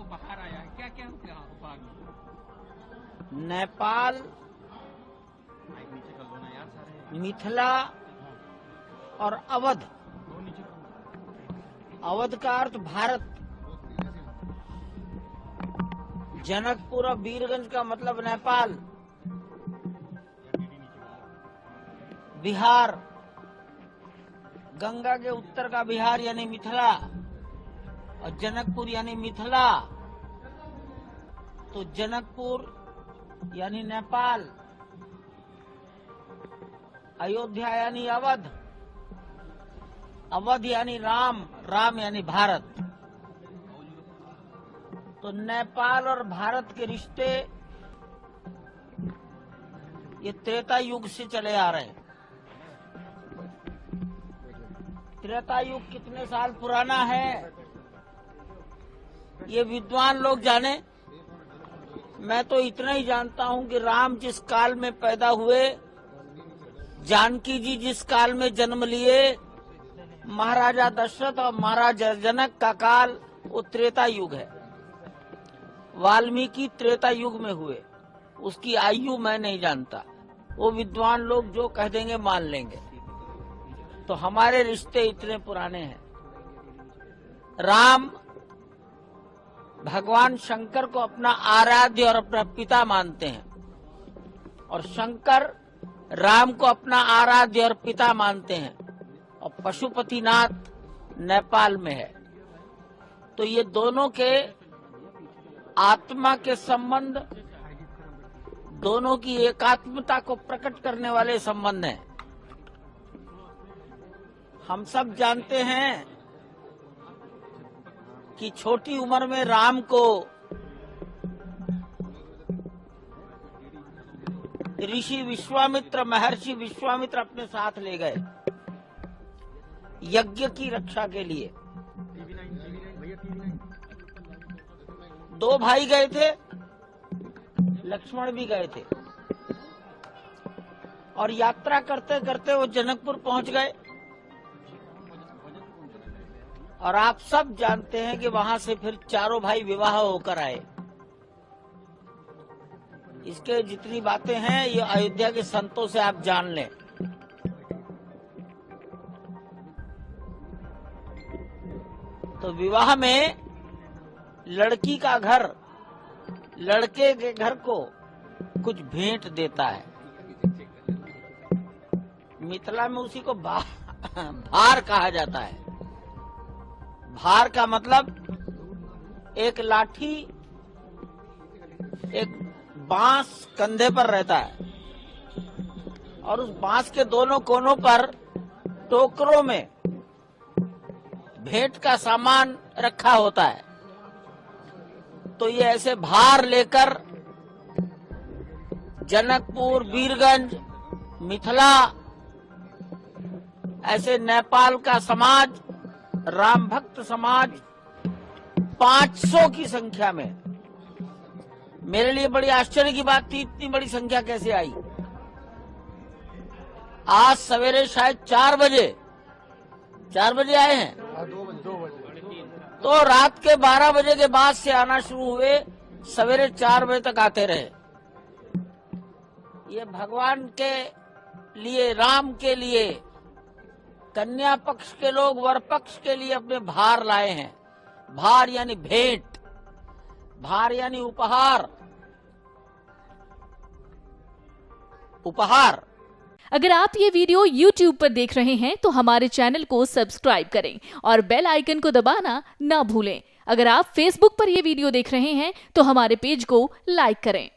बाहर आया है, क्या क्या उपहार में? नेपाल, मिथिला और अवध। अवध का अर्थ भारत, जनकपुर और वीरगंज का मतलब नेपाल, बिहार, गंगा के उत्तर का बिहार यानी मिथिला, और जनकपुर यानी मिथिला, तो जनकपुर यानी नेपाल, अयोध्या यानी अवध, अवध यानी राम, राम यानी भारत। तो नेपाल और भारत के रिश्ते ये त्रेता युग से चले आ रहे हैं। त्रेता युग कितने साल पुराना है ये विद्वान लोग जाने। मैं तो इतना ही जानता हूं कि राम जिस काल में पैदा हुए, जानकी जी जिस काल में जन्म लिए, महाराजा दशरथ और महाराजा जनक का काल वो त्रेता युग है। वाल्मीकि त्रेता युग में हुए, उसकी आयु मैं नहीं जानता। वो विद्वान लोग जो कह देंगे मान लेंगे। तो हमारे रिश्ते इतने पुराने हैं। राम भगवान शंकर को अपना आराध्य और अपना पिता मानते हैं, और शंकर राम को अपना आराध्य और पिता मानते हैं, और पशुपतिनाथ नेपाल में है। तो ये दोनों के आत्मा के संबंध, दोनों की एकात्मता को प्रकट करने वाले संबंध हैं। हम सब जानते हैं कि छोटी उम्र में राम को ऋषि विश्वामित्र, महर्षि विश्वामित्र अपने साथ ले गए यज्ञ की रक्षा के लिए। 2 भाई गए थे, लक्ष्मण भी गए थे, और यात्रा करते करते वो जनकपुर पहुंच गए। और आप सब जानते हैं कि वहां से फिर चारों भाई विवाह होकर आए। इसके जितनी बातें हैं ये अयोध्या के संतों से आप जान लें। तो विवाह में लड़की का घर लड़के के घर को कुछ भेंट देता है। मिथिला में उसी को भार कहा जाता है। भार का मतलब एक लाठी, एक बांस कंधे पर रहता है, और उस बांस के दोनों कोनों पर टोकरों में भेंट का सामान रखा होता है। तो ये ऐसे भार लेकर जनकपुर, वीरगंज, मिथिला, ऐसे नेपाल का समाज, राम भक्त समाज 500 की संख्या में। मेरे लिए बड़ी आश्चर्य की बात थी, इतनी बड़ी संख्या कैसे आई। आज सवेरे शायद 4 बजे आए हैं, 2 बजे। तो रात के 12 बजे के बाद से आना शुरू हुए, सवेरे 4 बजे तक आते रहे। ये भगवान के लिए, राम के लिए, कन्या पक्ष के लोग वर पक्ष के लिए अपने भार लाए हैं। भार यानी भेंट, भार यानी उपहार, उपहार। अगर आप ये वीडियो YouTube पर देख रहे हैं तो हमारे चैनल को सब्सक्राइब करें और बेल आइकन को दबाना ना भूलें। अगर आप Facebook पर ये वीडियो देख रहे हैं तो हमारे पेज को लाइक करें।